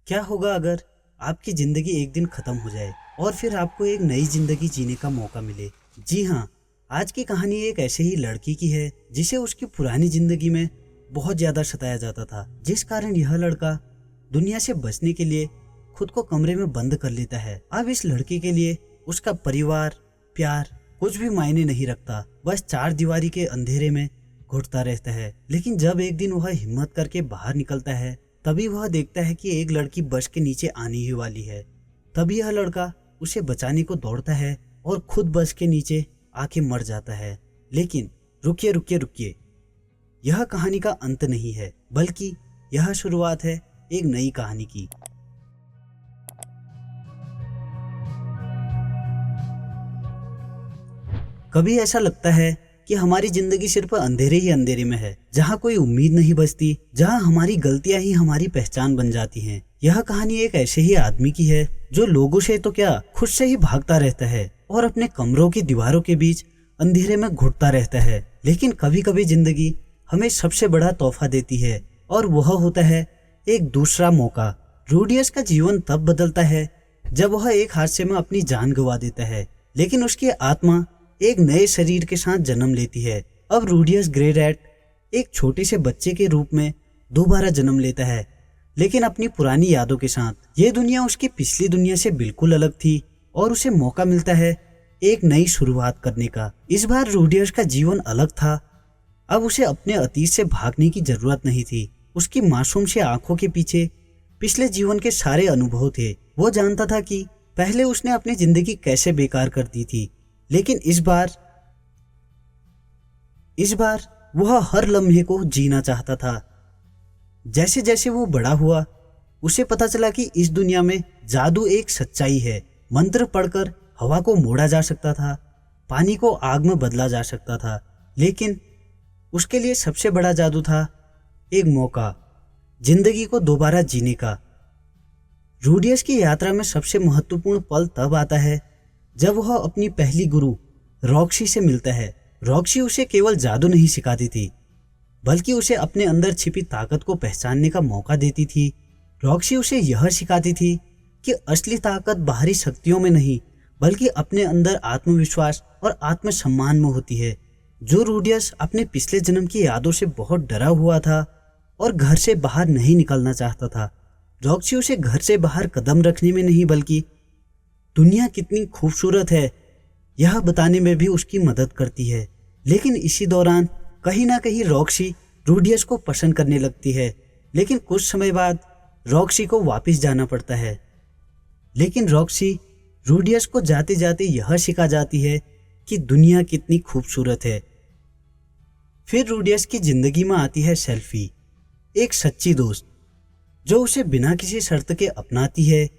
क्या होगा अगर आपकी जिंदगी एक दिन खत्म हो जाए और फिर आपको एक नई जिंदगी जीने का मौका मिले? जी हाँ, आज की कहानी एक ऐसे ही लड़की की है जिसे उसकी पुरानी जिंदगी में बहुत ज्यादा सताया जाता था, जिस कारण यह लड़का दुनिया से बचने के लिए खुद को कमरे में बंद कर लेता है। अब इस लड़की के लिए उसका परिवार, प्यार कुछ भी मायने नहीं रखता, बस चार दीवारी के अंधेरे में घुटता रहता है। लेकिन जब एक दिन वह हिम्मत करके बाहर निकलता है, तभी वह देखता है कि एक लड़की बस के नीचे आने ही वाली है। तभी यह लड़का उसे बचाने को दौड़ता है और खुद बस के नीचे आके मर जाता है। लेकिन रुकिए रुकिए रुकिए, यह कहानी का अंत नहीं है, बल्कि यह शुरुआत है एक नई कहानी की। कभी ऐसा लगता है कि हमारी जिंदगी सिर्फ अंधेरे ही अंधेरे में है, जहाँ कोई उम्मीद नहीं बचती, जहाँ हमारी गलतियां ही हमारी पहचान बन जाती हैं। यह कहानी एक ऐसे ही आदमी की है जो लोगों से तो क्या, खुद से ही भागता रहता है और अपने कमरों की दीवारों के बीच अंधेरे में घुटता रहता है। लेकिन कभी कभी जिंदगी हमें सबसे बड़ा तोहफा देती है, और वह होता है एक दूसरा मौका। रूडियस का जीवन तब बदलता है जब वह एक हादसे में अपनी जान गंवा देता है, लेकिन उसकी आत्मा एक नए शरीर के साथ जन्म लेती है। अब रूडियस ग्रे रैट एक छोटे से बच्चे के रूप में दोबारा जन्म लेता है, लेकिन अपनी पुरानी यादों के साथ। ये दुनिया उसकी पिछली दुनिया से बिल्कुल अलग थी और उसे मौका मिलता है एक नई शुरुआत करने का। इस बार रूडियस का जीवन अलग था। अब उसे अपने अतीत से भागने की जरूरत नहीं थी। उसकी मासूम सी आंखों के पीछे पिछले जीवन के सारे अनुभव थे। वो जानता था कि पहले उसने अपनी जिंदगी कैसे बेकार कर दी थी, लेकिन इस बार वह हर लम्हे को जीना चाहता था। जैसे जैसे वो बड़ा हुआ, उसे पता चला कि इस दुनिया में जादू एक सच्चाई है। मंत्र पढ़कर हवा को मोड़ा जा सकता था, पानी को आग में बदला जा सकता था, लेकिन उसके लिए सबसे बड़ा जादू था एक मौका, जिंदगी को दोबारा जीने का। रूडियस की यात्रा में सबसे महत्वपूर्ण पल तब आता है जब वह अपनी पहली गुरु रॉक्सी से मिलता है। रॉक्सी उसे केवल जादू नहीं सिखाती थी, बल्कि उसे अपने अंदर छिपी ताकत को पहचानने का मौका देती थी। रॉक्सी उसे यह सिखाती थी कि असली ताकत बाहरी शक्तियों में नहीं, बल्कि अपने अंदर आत्मविश्वास और आत्मसम्मान में होती है। जो रूडियस अपने पिछले जन्म की यादों से बहुत डरा हुआ था और घर से बाहर नहीं निकलना चाहता था, रॉक्सी उसे घर से बाहर कदम रखने में नहीं, बल्कि दुनिया कितनी खूबसूरत है यह बताने में भी उसकी मदद करती है। लेकिन इसी दौरान कहीं ना कहीं रॉक्सी रूडियस को पसंद करने लगती है, लेकिन कुछ समय बाद रॉक्सी को वापस जाना पड़ता है। लेकिन रॉक्सी रूडियस को जाते जाते यह सिखा जाती है कि दुनिया कितनी खूबसूरत है। फिर रूडियस की जिंदगी में आती है सेल्फी, एक सच्ची दोस्त जो उसे बिना किसी शर्त के अपनाती है,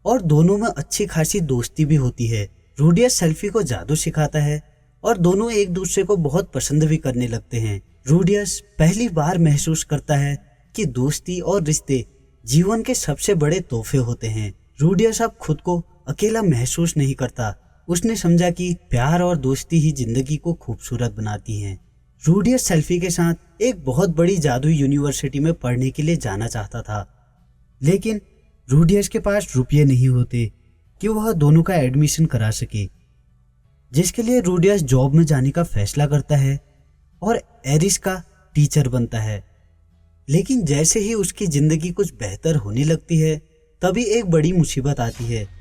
और दोनों में अच्छी खासी दोस्ती भी होती है। रूडियस सेल्फी को जादू सिखाता है और दोनों एक दूसरे को बहुत पसंद भी करने लगते हैं। रूडियस पहली बार महसूस करता है कि दोस्ती और रिश्ते जीवन के सबसे बड़े तोहफे होते हैं। रूडियस अब खुद को अकेला महसूस नहीं करता। उसने समझा कि प्यार और दोस्ती ही जिंदगी को खूबसूरत बनाती हैं। रूडियस सेल्फी के साथ एक बहुत बड़ी जादुई यूनिवर्सिटी में पढ़ने के लिए जाना चाहता था, लेकिन रूडियस के पास रुपये नहीं होते कि वह दोनों का एडमिशन करा सके, जिसके लिए रूडियस जॉब में जाने का फैसला करता है और एरिस का टीचर बनता है। लेकिन जैसे ही उसकी जिंदगी कुछ बेहतर होने लगती है, तभी एक बड़ी मुसीबत आती है,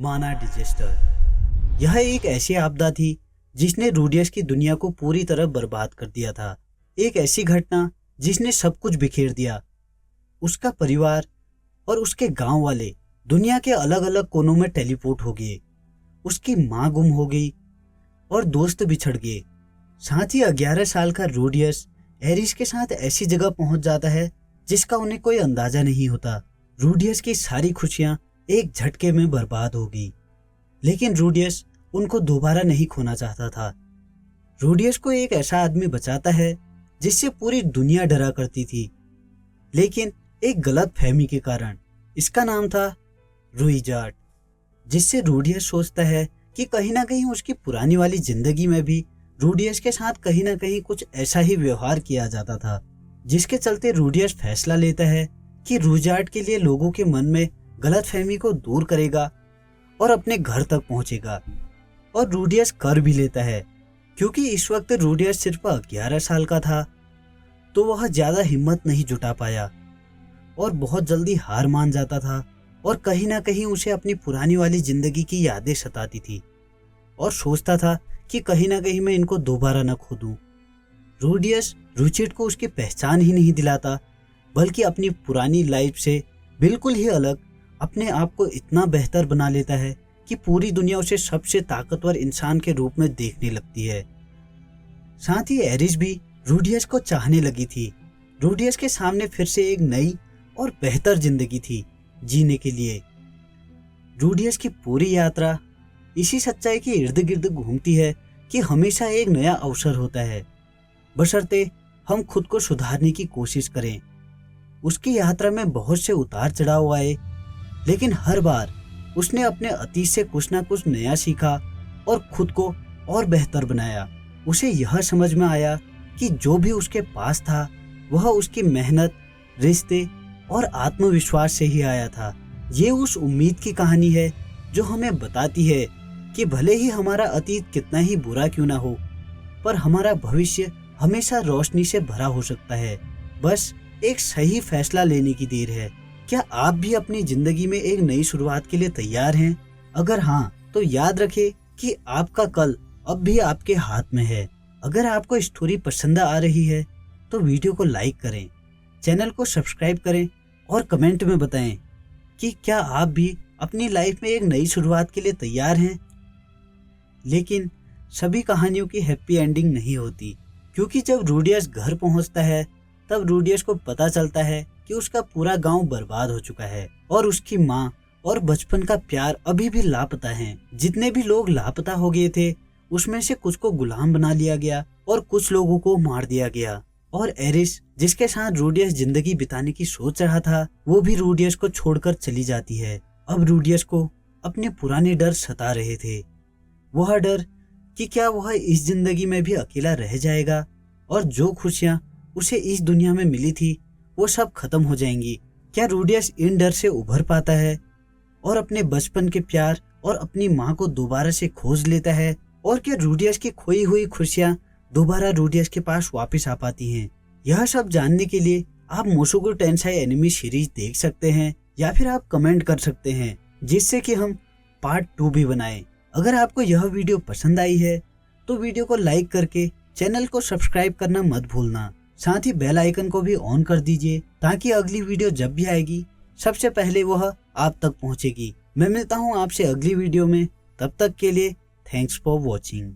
माना डिजास्टर। यह एक ऐसी आपदा थी जिसने रूडियस की दुनिया को पूरी तरह बर्बाद कर दिया था। एक ऐसी घटना जिसने सब कुछ बिखेर दिया। उसका परिवार और उसके गांव वाले दुनिया के अलग अलग कोनों में टेलीपोर्ट हो गए। उसकी मां गुम हो गई और दोस्त बिछड़ गए। साथ ही 11 साल का रूडियस एरिस के साथ ऐसी जगह पहुंच जाता है जिसका उन्हें कोई अंदाजा नहीं होता। रूडियस की सारी खुशियां एक झटके में बर्बाद हो गई, लेकिन रूडियस उनको दोबारा नहीं खोना चाहता था। रूडियस को एक ऐसा आदमी बचाता है जिससे पूरी दुनिया डरा करती थी, लेकिन एक गलत फहमी के कारण। इसका नाम था रुईजार्ड, जिससे रूडियस सोचता है कि कहीं ना कहीं उसकी पुरानी वाली जिंदगी में भी रूडियस के साथ कहीं ना कहीं कुछ ऐसा ही व्यवहार किया जाता था, जिसके चलते रूडियस फैसला लेता है कि रुडयार्ड के लिए लोगों के मन में गलतफहमी को दूर करेगा और अपने घर तक पहुंचेगा। और रुडियस कर भी लेता है, क्योंकि इस वक्त रुडियस सिर्फ 11 साल का था, तो वह ज्यादा हिम्मत नहीं जुटा पाया और बहुत जल्दी हार मान जाता था। और कहीं ना कहीं उसे अपनी पुरानी वाली जिंदगी की यादें सताती थी और सोचता था कि कहीं ना कहीं मैं इनको दोबारा न खो दूं। रुडियस रुचिड को उसकी पहचान ही नहीं दिलाता, बल्कि अपनी पुरानी लाइफ से बिल्कुल ही अलग अपने आप को इतना बेहतर बना लेता है कि पूरी दुनिया उसे सबसे ताकतवर इंसान के रूप में देखने लगती है। साथ ही एरिस भी रुडियस को चाहने लगी थी। रुडियस के सामने फिर से एक नई और बेहतर जिंदगी थी जीने के लिए। रुडियस की पूरी यात्रा इसी सच्चाई के इर्द गिर्द घूमती है कि हमेशा एक नया अवसर होता है, बशर्ते हम खुद को सुधारने की कोशिश करें। उसकी यात्रा में बहुत से उतार चढ़ाव आए, लेकिन हर बार उसने अपने अतीत से कुछ ना कुछ नया सीखा और खुद को और बेहतर बनाया। उसे यह समझ में आया कि जो भी उसके पास था वह उसकी मेहनत, रिश्ते और आत्मविश्वास से ही आया था। ये उस उम्मीद की कहानी है जो हमें बताती है कि भले ही हमारा अतीत कितना ही बुरा क्यों ना हो, पर हमारा भविष्य हमेशा रोशनी से भरा हो सकता है। बस एक सही फैसला लेने की देर है। क्या आप भी अपनी जिंदगी में एक नई शुरुआत के लिए तैयार हैं? अगर हाँ, तो याद रखें कि आपका कल अब भी आपके हाथ में है। अगर आपको स्टोरी पसंद आ रही है तो वीडियो को लाइक करें, चैनल को सब्सक्राइब करें और कमेंट में बताएं कि क्या आप भी अपनी लाइफ में एक नई शुरुआत के लिए तैयार हैं। लेकिन सभी कहानियों की हैप्पी एंडिंग नहीं होती, क्योंकि जब रुडियस घर पहुंचता है तब रुडियस को पता चलता है कि उसका पूरा गांव बर्बाद हो चुका है और उसकी माँ और बचपन का प्यार अभी भी लापता हैं। जितने भी लोग लापता हो गए थे उसमें से कुछ को गुलाम बना लिया गया और कुछ लोगों को मार दिया गया। और एरिस, जिसके साथ रुडियस जिंदगी बिताने की सोच रहा था, वो भी रुडियस को छोड़कर चली जाती है। अब रुडियस को अपने पुराने डर सता रहे थे। वह डर कि क्या वह इस जिंदगी में भी अकेला रह जाएगा और जो खुशियां उसे इस दुनिया में मिली थी वो सब खत्म हो जाएंगी। क्या रुडियस इन डर से उभर पाता है और अपने बचपन के प्यार और अपनी माँ को दोबारा से खोज लेता है? और क्या रुडियस की खोई हुई खुशियां दोबारा रुडियस के पास वापस आ पाती हैं? यह सब जानने के लिए आप मोशोगु टेंसाई एनिमी सीरीज देख सकते हैं या फिर आप कमेंट कर सकते हैं, जिससे कि हम पार्ट 2 भी बनाएं। अगर आपको यह वीडियो पसंद आई है तो वीडियो को लाइक करके चैनल को सब्सक्राइब करना मत भूलना। साथ ही बेल आइकन को भी ऑन कर दीजिए ताकि अगली वीडियो जब भी आएगी सबसे पहले वह आप तक पहुंचेगी। मैं मिलता हूं आपसे अगली वीडियो में, तब तक के लिए थैंक्स फॉर वॉचिंग।